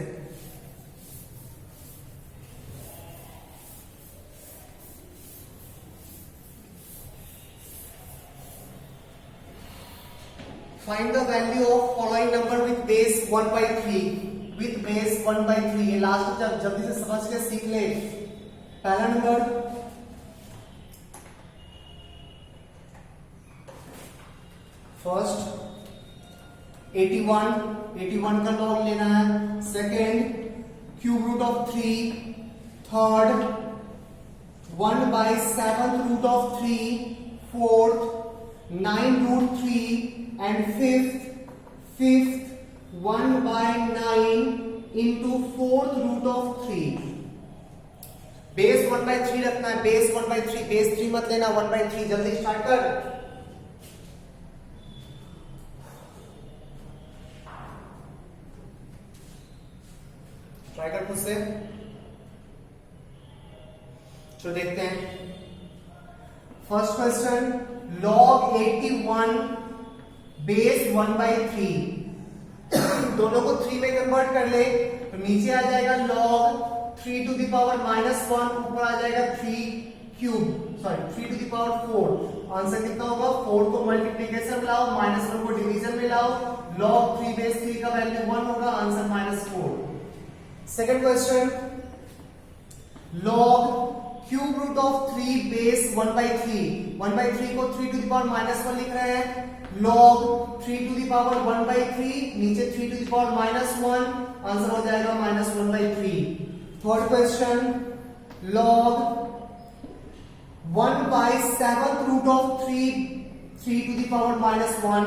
Find the value of following number with base 1/3 with base 1/3। ये लास्ट जब जल्दी से समझ के सीख ले। पहला नंबर फर्स्ट 81 का लॉग लेना है। Second cube root of 3, third 1/7 root of 3, fourth 9 root 3 and fifth 1/9 into 4th root of 3। Base 1/3 रखना है, बेस 1/3, बेस 3 मत लेना, 1/3। जल्दी स्टार्ट कर। ट्राई कर खुद से। चलो देखते हैं फर्स्ट क्वेश्चन log 81 बेस 1/3 दोनों को 3 में कन्वर्ट कर ले तो नीचे आ जाएगा log 3 टू द पावर -1, ऊपर आ जाएगा 3 टू द पावर 4। आंसर कितना होगा? 4 को मल्टीप्लीकेशन में लाओ, -1 को डिवीजन में लाओ, log 3 बेस 3 का वैल्यू 1 होगा, answer -4। Second question log cube root of 3 base 1/3, 1/3 को 3 टू द पावर -1 लिख रहे हैं, log 3 टू द पावर 1/3, नीचे 3 टू द पावर -1, आंसर हो जाएगा -1/3। Third question, log 1/7 root of 3 to the power -1,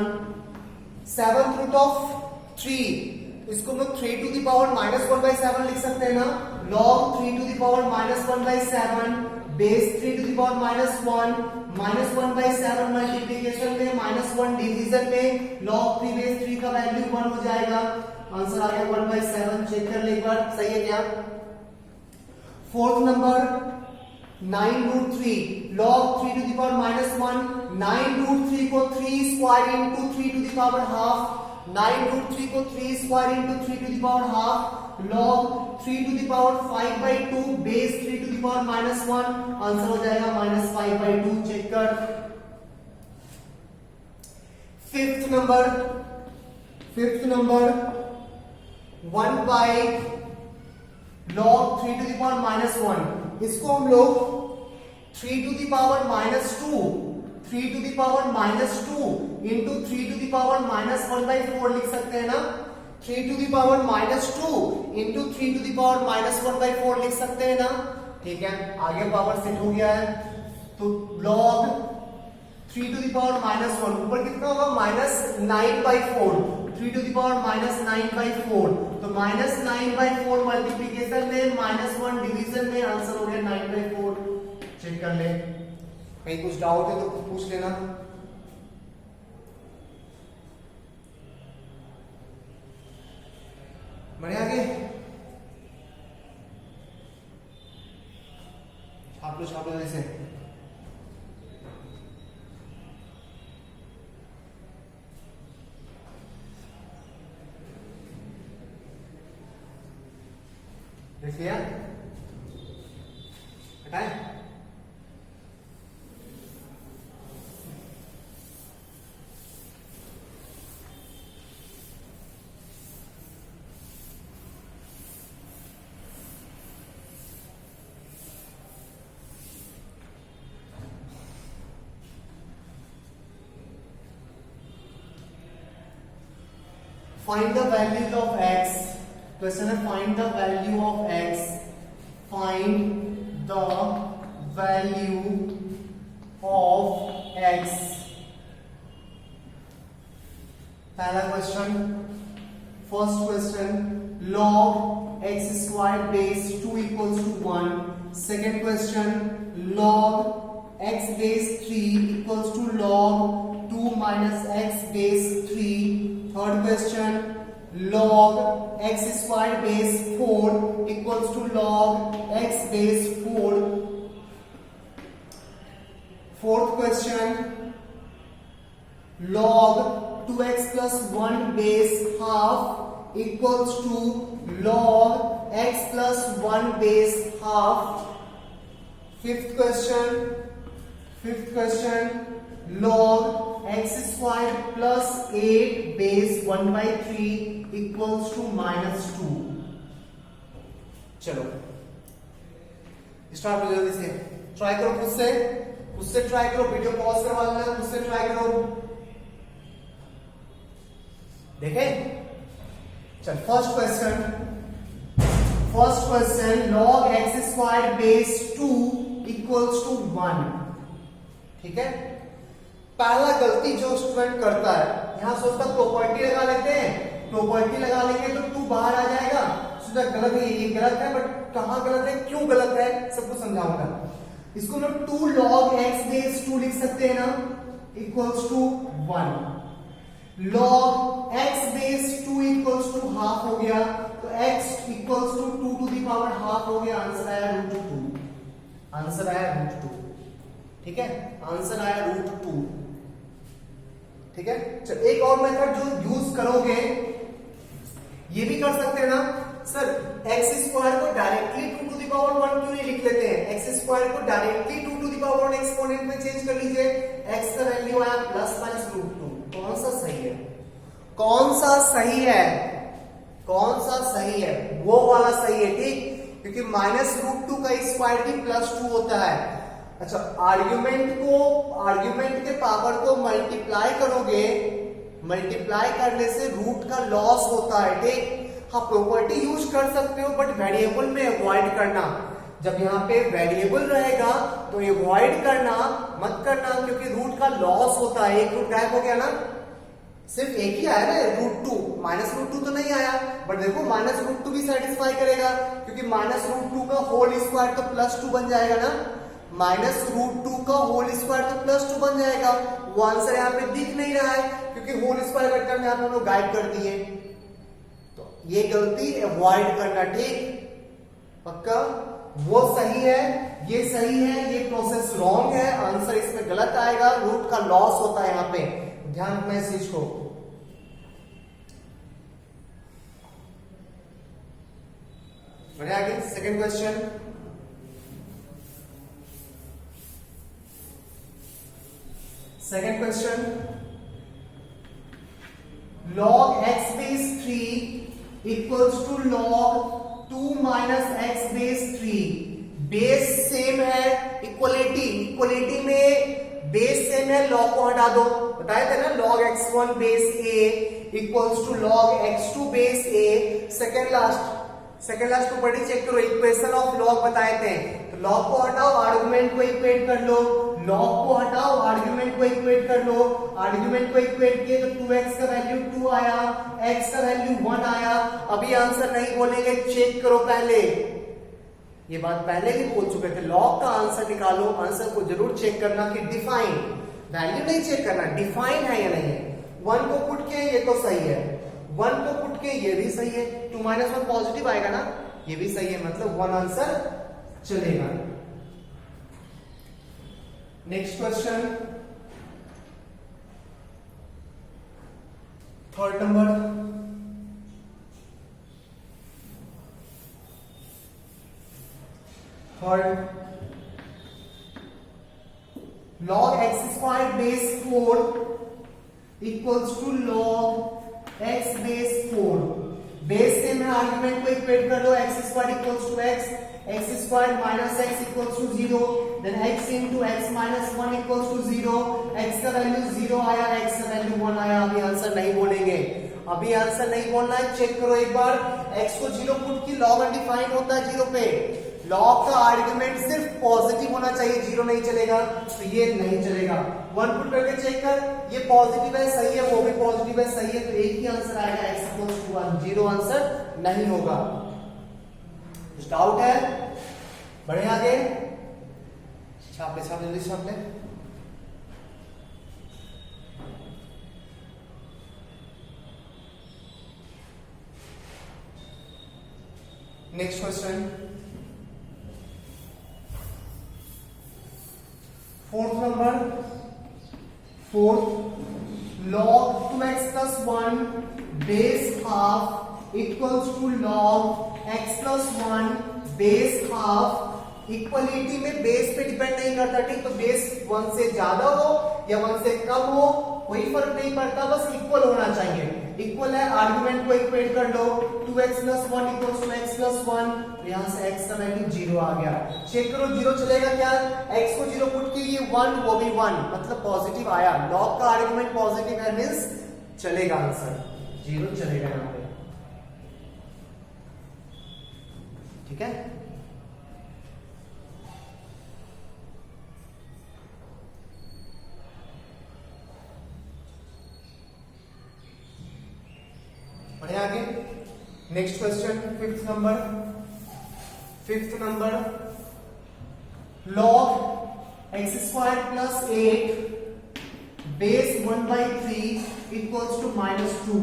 7th root of 3, इसको हम 3 टू द पावर -1/7 लिख सकते हैं ना, log 3 to the power -1/7 base 3 to the power -1, -1/7 multiplication में, -1 डिवीजन में, log 3 बेस 3 का वैल्यू 1 हो जाएगा, आंसर आ गया 1/7। चेक कर ले एक बार, सही है क्या? Fourth number 9 root 3, log 3 to the power -1, 9 root 3 को 3 square into 3 to the power half, 9 root 3 को 3 square into 3 to the power half, log 3 to the power 5/2 base 3 to the power -1, answer हो जाएगा -5/2। चेक कर। Fifth number 1 by log 3 to the power -1, इसको हम लोग 3 to the power -2, 3 to the power -2 into 3 to the power -1/4 लिख सकते हैं ना, 3 to the power -2 into 3 to the power -1/4 लिख सकते हैं ना, ठीक है। आगे पावर सेट हो गया है, तो log 3 टू द पावर -1 ऊपर कितना होगा -9/4, 3 टू द पावर -9/4, तो -9/4 मल्टीप्लिकेशन में, -1 डिवीजन में, आंसर हो गया 9/4। चेक कर ले, कहीं कुछ डाउट है तो पूछ लेना। बढ़िया, आगे छाप लो जैसे। देख लिया, हटाए। Find the values of x. Question है find the value of x. Find the value of x. पहला question, first question, log x square base 2 equals to 1. Second question, log x base 3 equals to log 2 minus x base 3. Third question, log x square base 4 equals to log x base 4. Fourth question, log 2x plus 1 base half equals to log x plus 1 base half. Fifth question, log x square plus 8 base 1/3 equals to -2. चलो स्टार्ट हो जल्दी से, ट्राई करो खुद से ट्राई करो, वीडियो पॉज करवा लेना, खुद से ट्राई करो। देखें, चल first question, log x square base 2 equals to 1, ठीक है। पहला गलती जो स्टूडेंट करता है, यहां सोचता प्रॉपर्टी लगा लेते हैं, प्रॉपर्टी लगा लेंगे तो 2 बाहर आ जाएगा, सोचता गलत है, ये गलत है, बट कहां गलत है, क्यों गलत है, सबको समझाऊंगा। इसको हम 2 log x base 2 लिख सकते हैं ना, equals to 1। log x base 2 equals to half हो गया, तो x equals to 2 to the power half हो गया, आंसर आया √2, आंसर आया √2, ठीक है, आंसर आया √2, ठीक है। चल एक और मेथड जो यूज करोगे, ये भी कर सकते हैं ना सर, एक्स स्क्वायर को डायरेक्टली 2 टू द पावर 1 क्यों नहीं लिख लेते हैं, एक्स स्क्वायर को directly 2 to the power 1 exponent में चेंज कर लीजिए, एक्स का वैल्यू आया प्लस माइनस √2, कौन सा सही है, कौन सा सही है, कौन सा सही है, वो वाला सही है, ठीक। क्योंकि -√2 का स्क्वायर भी +2 होता है। अच्छा, आर्ग्यूमेंट के पावर को मल्टीप्लाई करोगे, मल्टीप्लाई करने से रूट का लॉस होता है। ठीक, हाँ प्रॉपर्टी यूज कर सकते हो बट वेरिएबल में अवॉइड करना। जब यहाँ पे वेरिएबल रहेगा तो अवॉइड करना, मत करना, क्योंकि रूट का लॉस होता है। एक रूट गायब हो गया ना, सिर्फ एक ही आया ना √2, -√2 तो नहीं आया, बट देखो -√2 भी सेटिस्फाई करेगा, क्योंकि -√2 का होल स्क्वायर तो +2 बन जाएगा ना, -√2 का होल स्क्वायर तो +2 बन जाएगा। वो आंसर यहाँ पे दिख नहीं रहा है क्योंकि होल स्क्वायर वेक्टर में आप लोग गायब कर दिए। तो ये गलती अवॉइड करना। ठीक, पक्का वो सही है, ये सही है, ये प्रोसेस रॉन्ग है, आंसर इसमें गलत आएगा। रूट का लॉस होता है यहाँ पे, ध्यान रखना इस चीज को। बढ़िया, आगे second question. Second question, log x base 3 equals to log 2 minus x base 3। Base same है, इक्वलिटी में बेस सेम है, लॉग को हटा दो। बताए थे ना log x1 base a equals to log x2 base a। Second last property check करो, इक्वेशन ऑफ लॉग बताए थे। तो लॉग को हटाओ, आर्गुमेंट को इक्वेट कर लो, लॉग को हटाओ, आर्गुमेंट को इक्वेट कर लो। आर्गुमेंट को इक्वेट किए तो 2x का वैल्यू 2 आया, x का वैल्यू 1 आया। अभी आंसर नहीं बोलेंगे, चेक करो पहले। ये बात पहले भी बोल चुके थे, लॉग का आंसर निकालो, आंसर को जरूर चेक करना कि डिफाइन, वैल्यू नहीं चेक करना, डिफाइन है या नहीं है। 1 को पुट के ये तो सही है, 1 को पुट के ये भी सही है, 2 - 1 पॉजिटिव आएगा ना, ये भी सही है, मतलब 1 आंसर चलेगा। Next question, third number. log x² base 4 equals to log x base 4। Base same है, आर्गुमेंट को इक्वेट कर लो, x² equals to x² minus x equals to 0, then x into x minus 1 equals to 0, x का वैल्यू 0 आया, x का वैल्यू 1 आया। अभी आंसर नहीं बोलेंगे, अभी आंसर नहीं बोलना है, चेक करो एक बार। x को 0 पुट की लॉग अनडिफाइंड होता है 0 पे, लॉग का आर्गुमेंट सिर्फ पॉजिटिव होना चाहिए, 0 नहीं चलेगा, तो ये नहीं चलेगा। 1 पुट करके चेक कर, ये पॉजिटिव है, सही है, वो भी पॉजिटिव है, सही है, तो एक ही आंसर आएगा, x इक्वल्स टू 1। 0 आंसर नहीं होगा। कुछ डाउट है? बढ़े आगे, छाप ले जल्दी छाप ले। Next question, fourth number, log 2x plus 1 base half equals to log x plus 1 base half। Equality में बेस पे डिपेंड नहीं करता, ठीक, तो बेस 1 से ज्यादा हो या 1 से कम हो कोई फर्क नहीं पड़ता, बस इक्वल होना चाहिए। इक्वल है, आर्गुमेंट को इक्वेट कर लो, 2x plus 1 equals to x plus 1, यहां से x का वैल्यू 0 आ गया। चेक करो 0 चलेगा क्या, x को 0 पुट कीजिए, 1 वो भी 1, मतलब पॉजिटिव आया। लॉग का आर्गुमेंट पॉजिटिव है, मींस चलेगा, आंसर 0 चलेगा यहां पे। ठीक है, बढ़िया आगे। Next question, fifth number, log x² plus 8 base 1/3 equals to -2।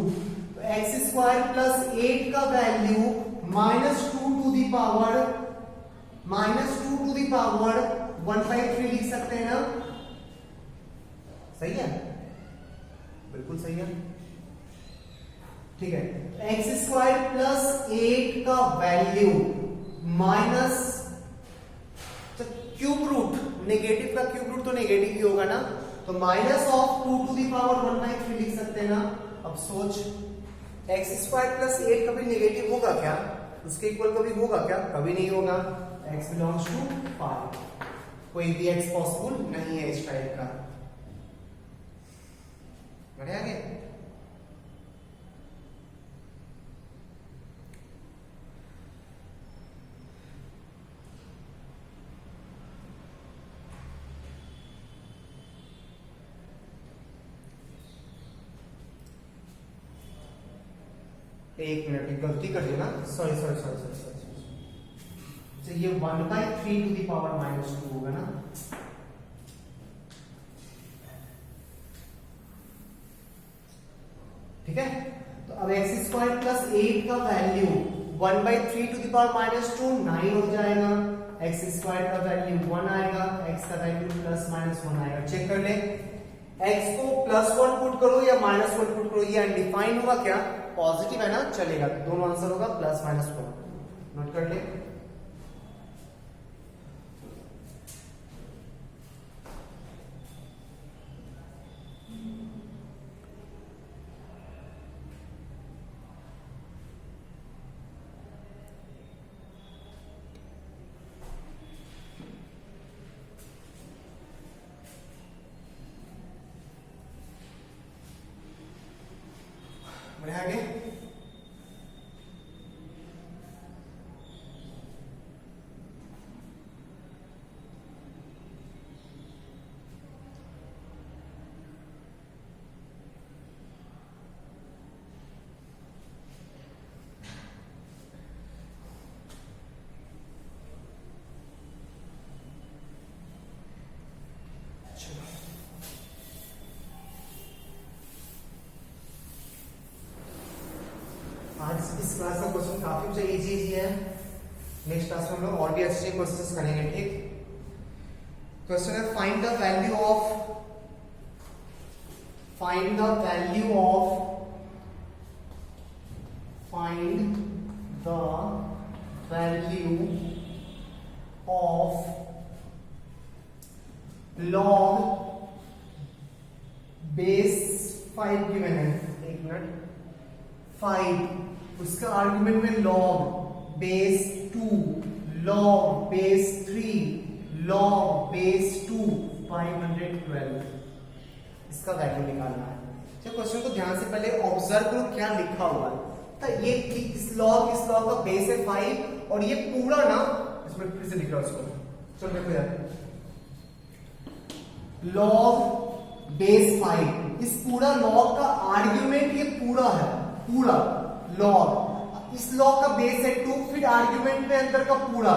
तो x² plus 8 का वैल्यू -2 to the power 1/3 लिख सकते हैं ना, सही है, बिल्कुल सही है। ठीक है, x² plus 8 का value minus cube root, negative का क्यूब रूट तो नेगेटिव ही होगा ना, तो -2 to the power 1/3 लिख सकते हैं ना। अब सोच, x² plus 8 कभी नेगेटिव होगा क्या? उसके इक्वल कभी होगा क्या? कभी नहीं होगा। x बिलोंग्स टू 5, कोई भी x पॉसिबल नहीं है इस टाइप का। बढ़े आगे। एक मिनट, एक गलती कर दी ना, sorry sorry sorry sorry sorry. ये 1/3 टू द पावर -2 होगा ना। ठीक है, तो अब x² + 8 का वैल्यू 1/3 टू द पावर -2 9 हो जाएगा। x² का वैल्यू 1 आएगा, x का वैल्यू +-1 आएगा। चेक कर ले, x को +1 पुट करो या -1 पुट करो, ये अनडिफाइंड होगा क्या? पॉजिटिव है ना, चलेगा। दोनों आंसर होगा +-1। नोट कर ले। बढ़े आगे। आज इस क्लास का क्वेश्चन काफी इजी है। नेक्स्ट क्लास में हम लोग और भी अच्छे क्वेश्चंस करेंगे। ठीक, क्वेश्चन है find the value of log base 5 given है। एक मिनट, 5 उसका आर्गुमेंट में log base 2, log base 3, log base 2 512, इसका वैल्यू निकालना है। तो क्वेश्चन को ध्यान से पहले ऑब्जर्व करो क्या लिखा हुआ है। तो ये इस log का बेस है 5 और ये पूरा ना, इसमें फिर से लिख रहा हूं उसको। चलो देखो यार, log बेस 5, इस पूरा log का आर्ग्यूमेंट ये पूरा है, पूरा log। इस log का बेस है 2, फिर आर्ग्यूमेंट में अंदर का पूरा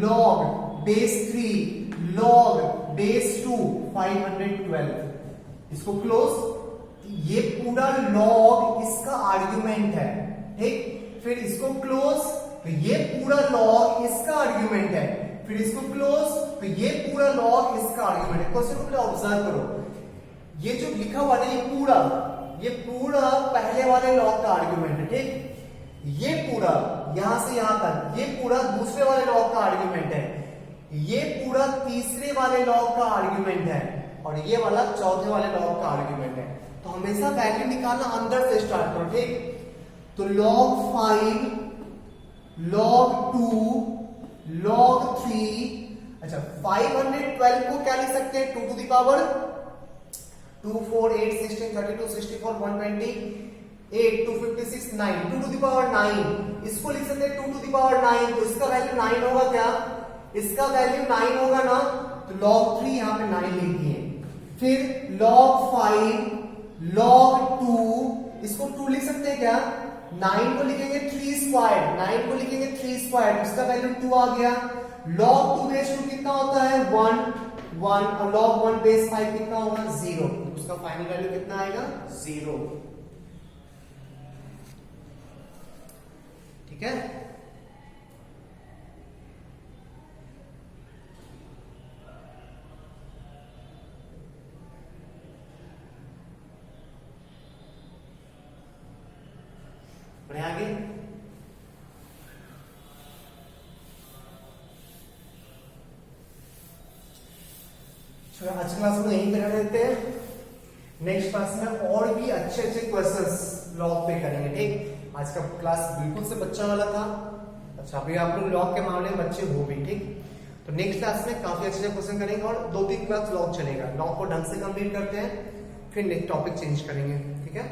log बेस 3, log बेस 2 512, इसको क्लोज। ये पूरा log इसका आर्ग्यूमेंट है। ठीक, फिर इसको क्लोज, तो ये पूरा log इसका आर्ग्यूमेंट है, फिर इसको क्लोज, तो ये पूरा log इसका आर्ग्यूमेंट है। क्वेश्चन को पहले ऑब्जर्व करो, ये जो लिखा हुआ है ये पूरा पहले वाले log का आर्ग्यूमेंट है। ठीक, ये पूरा यहां से यहां तक ये पूरा दूसरे वाले log का आर्ग्यूमेंट है, ये पूरा तीसरे वाले log का आर्ग्यूमेंट है और ये वाला चौथे वाले log का आर्ग्यूमेंट है। तो हमेशा वैल्यू निकालना अंदर से स्टार्ट करो। ठीक, तो log 5, log 2, log 3, अच्छा 512 को क्या लिख सकते हैं? 2 to the power 2, 4, 8, 16, 32, 64, 128, 256, 9, 2 to the power 9, इसको लिख सकते हैं 2 टू द पावर 9। तो इसका वैल्यू 9 होगा क्या? इसका वैल्यू 9 होगा ना, तो log 3 यहां पे 9 लिख दिए। फिर log 5, log 2, इसको 2 लिख सकते हैं क्या? 9 को लिखेंगे 3 स्क्वायर, 9 को लिखेंगे 3 स्क्वायर, इसका वैल्यू 2 आ गया। log 2 बेस 2 कितना होता है? 1, 1, और log 1 बेस 5 कितना होगा? 0, उसका फाइनल वैल्यू कितना आएगा? 0। ठीक है, बढ़े आगे। आज क्लास में यहीं पे रह देते हैं। नेक्स्ट क्लास में और भी अच्छे अच्छे क्वेश्चंस लॉग पे करेंगे। ठीक, आज का क्लास बिल्कुल से बच्चा वाला था। अच्छा, अभी आप लोग लॉग के मामले में बच्चे हो भी, ठीक। तो नेक्स्ट क्लास में काफी अच्छे क्वेश्चन करेंगे और 2-3 क्लास लॉग चलेगा। लॉग को ढंग से कंप्लीट करते हैं, फिर नेक्स्ट टॉपिक चेंज करेंगे, ठीक है।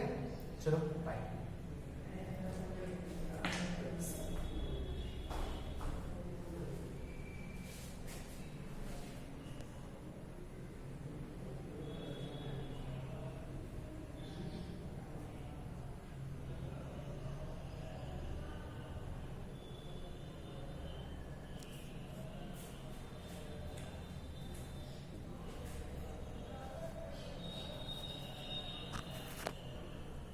चलो।